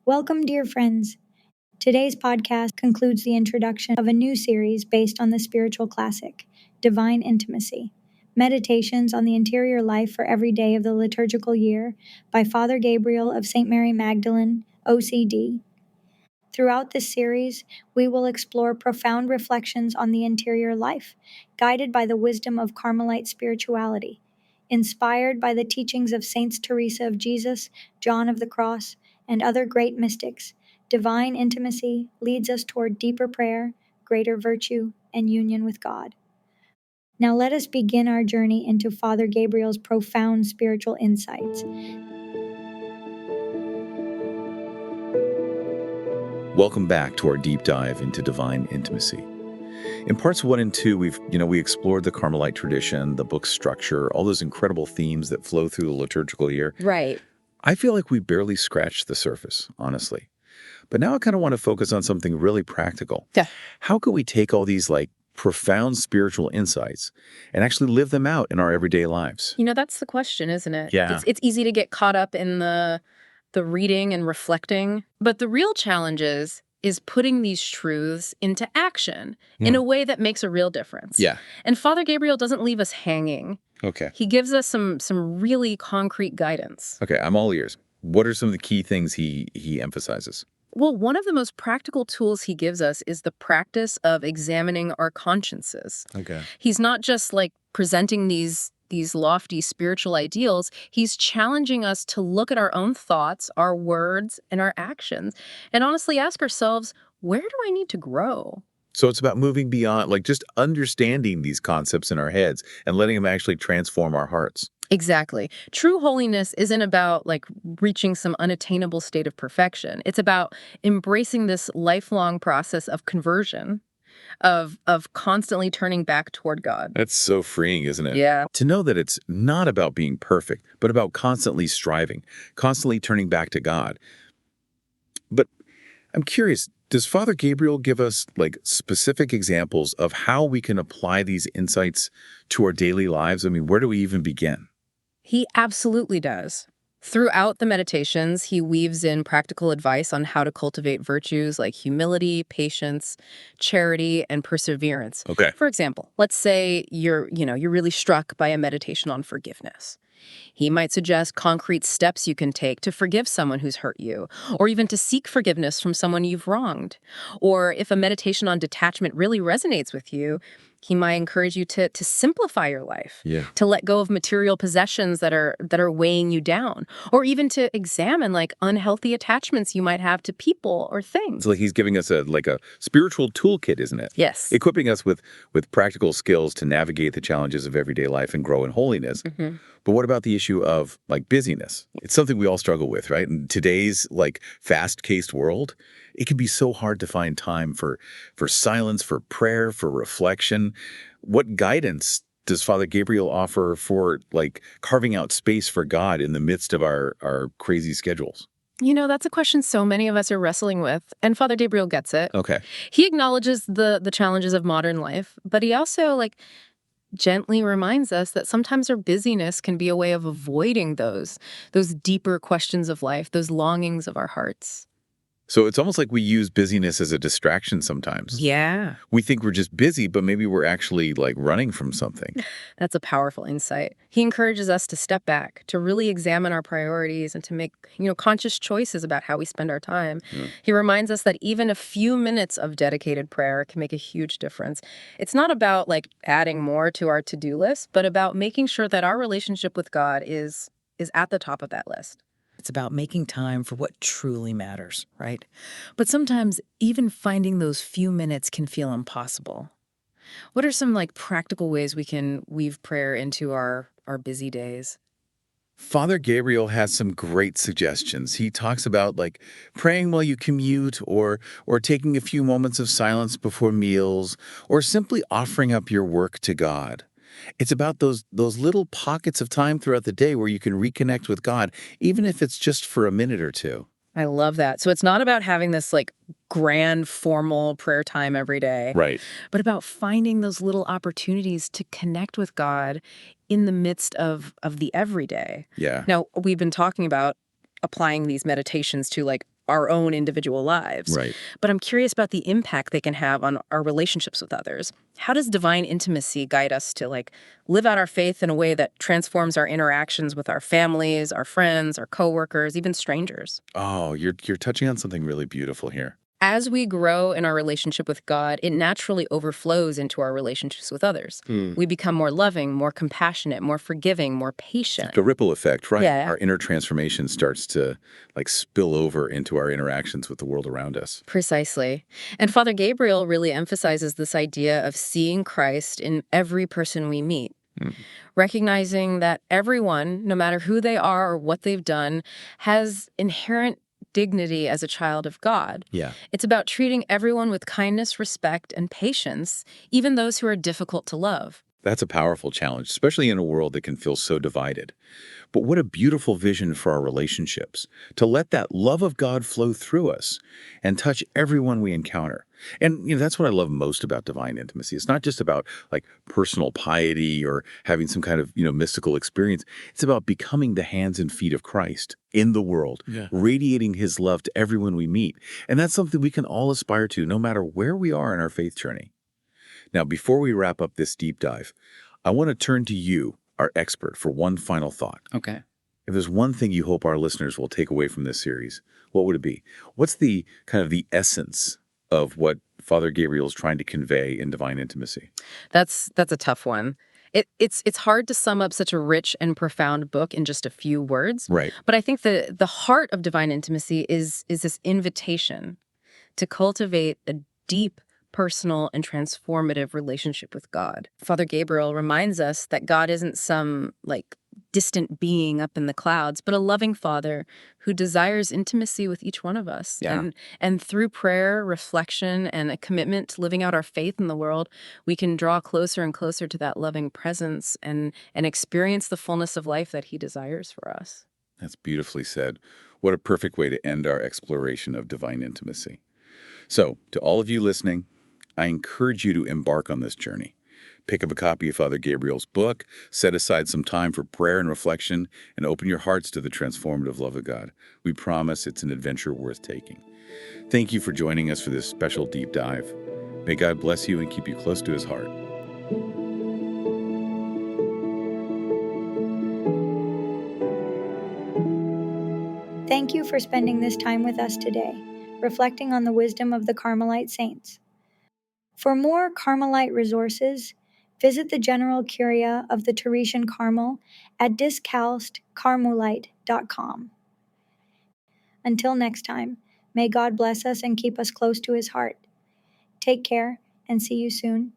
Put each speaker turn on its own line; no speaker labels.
Welcome, dear friends. Today's podcast concludes the introduction of a new series based on the spiritual classic, Divine Intimacy, Meditations on the Interior Life for Every Day of the Liturgical Year by Father Gabriel of St. Mary Magdalen, O.C.D. Throughout this series, we will explore profound reflections on the interior life, guided by the wisdom of Carmelite spirituality, inspired by the teachings of Saints Teresa of Jesus, John of the Cross, and other great mystics. Divine intimacy leads us toward deeper prayer, greater virtue, and union with God. Now let us begin our journey into Father Gabriel's profound spiritual insights.
Welcome back to our deep dive into divine intimacy. In parts 1 and 2, we explored the Carmelite tradition, the book's structure, all those incredible themes that flow through the liturgical year.
Right.
I feel like we barely scratched the surface, honestly. But now I kind of want to focus on something really practical.
Yeah.
How could we take all these profound spiritual insights and actually live them out in our everyday lives?
That's the question, isn't it?
Yeah.
It's easy to get caught up in the reading and reflecting, but the real challenge is putting these truths into action in a way that makes a real difference.
Yeah.
And Father Gabriel doesn't leave us hanging.
Okay.
He gives us some really concrete guidance.
Okay, I'm all ears. What are some of the key things he emphasizes?
Well, one of the most practical tools he gives us is the practice of examining our consciences.
Okay.
He's not just presenting these lofty spiritual ideals. He's challenging us to look at our own thoughts, our words, and our actions, and honestly ask ourselves, where do I need to grow?
So it's about moving beyond, just understanding these concepts in our heads and letting them actually transform our hearts.
Exactly. True holiness isn't about reaching some unattainable state of perfection. It's about embracing this lifelong process of conversion, of constantly turning back toward God.
That's so freeing, isn't it?
Yeah.
To know that it's not about being perfect, but about constantly striving, constantly turning back to God. But I'm curious, does Father Gabriel give us specific examples of how we can apply these insights to our daily lives? I mean, where do we even begin?
He absolutely does. Throughout the meditations, he weaves in practical advice on how to cultivate virtues like humility, patience, charity, and perseverance.
Okay.
For example, let's say you're really struck by a meditation on forgiveness. He might suggest concrete steps you can take to forgive someone who's hurt you, or even to seek forgiveness from someone you've wronged. Or if a meditation on detachment really resonates with you, he might encourage you to simplify your life, to let go of material possessions that are weighing you down, or even to examine unhealthy attachments you might have to people or things.
It's he's giving us a spiritual toolkit, isn't it?
Yes.
Equipping us with practical skills to navigate the challenges of everyday life and grow in holiness.
Mm-hmm.
But what about the issue of busyness? It's something we all struggle with, right? In today's fast-paced world, it can be so hard to find time for silence, for prayer, for reflection. What guidance does Father Gabriel offer for carving out space for God in the midst of our crazy schedules?
That's a question so many of us are wrestling with, and Father Gabriel gets it.
Okay.
He acknowledges the challenges of modern life, but he also gently reminds us that sometimes our busyness can be a way of avoiding those deeper questions of life, those longings of our hearts.
So it's almost like we use busyness as a distraction sometimes.
Yeah.
We think we're just busy, but maybe we're actually running from something.
That's a powerful insight. He encourages us to step back, to really examine our priorities and to make, conscious choices about how we spend our time.
Yeah.
He reminds us that even a few minutes of dedicated prayer can make a huge difference. It's not about adding more to our to-do list, but about making sure that our relationship with God is at the top of that list.
It's about making time for what truly matters, right? But sometimes even finding those few minutes can feel impossible. What are some practical ways we can weave prayer into our busy days?
Father Gabriel has some great suggestions. He talks about praying while you commute or taking a few moments of silence before meals or simply offering up your work to God. It's about those little pockets of time throughout the day where you can reconnect with God, even if it's just for a minute or two.
I love that. So it's not about having this grand formal prayer time every day.
Right.
But about finding those little opportunities to connect with God in the midst of the everyday.
Yeah.
Now, we've been talking about applying these meditations to our own individual lives.
Right.
But I'm curious about the impact they can have on our relationships with others. How does divine intimacy guide us to live out our faith in a way that transforms our interactions with our families, our friends, our coworkers, even strangers?
Oh, you're touching on something really beautiful here.
As we grow in our relationship with God, it naturally overflows into our relationships with others. We become more loving, more compassionate, more forgiving, more patient.
The ripple effect, right?
Yeah.
Our inner transformation starts to spill over into our interactions with the world around us.
Precisely. And Father Gabriel really emphasizes this idea of seeing Christ in every person we meet, recognizing that everyone, no matter who they are or what they've done, has inherent dignity as a child of God.
Yeah.
It's about treating everyone with kindness, respect, and patience, even those who are difficult to love.
That's a powerful challenge, especially in a world that can feel so divided. But what a beautiful vision for our relationships, to let that love of God flow through us and touch everyone we encounter. And that's what I love most about divine intimacy. It's not just about personal piety or having some kind of mystical experience. It's about becoming the hands and feet of Christ in the world, radiating his love to everyone we meet. And that's something we can all aspire to, no matter where we are in our faith journey. Now, before we wrap up this deep dive, I want to turn to you, our expert, for one final thought.
Okay.
If there's one thing you hope our listeners will take away from this series, what would it be? What's the kind of the essence of what Father Gabriel is trying to convey in divine intimacy?
That's a tough one. It's hard to sum up such a rich and profound book in just a few words.
Right.
But I think the heart of divine intimacy is this invitation to cultivate a deep, personal, and transformative relationship with God. Father Gabriel reminds us that God isn't some distant being up in the clouds, but a loving Father who desires intimacy with each one of us.
Yeah.
And through prayer, reflection, and a commitment to living out our faith in the world, we can draw closer and closer to that loving presence and experience the fullness of life that he desires for us.
That's beautifully said. What a perfect way to end our exploration of divine intimacy. So, to all of you listening, I encourage you to embark on this journey. Pick up a copy of Father Gabriel's book, set aside some time for prayer and reflection, and open your hearts to the transformative love of God. We promise it's an adventure worth taking. Thank you for joining us for this special deep dive. May God bless you and keep you close to his heart.
Thank you for spending this time with us today, reflecting on the wisdom of the Carmelite Saints. For more Carmelite resources, visit the General Curia of the Teresian Carmel at discalcedcarmelite.com. Until next time, may God bless us and keep us close to his heart. Take care and see you soon.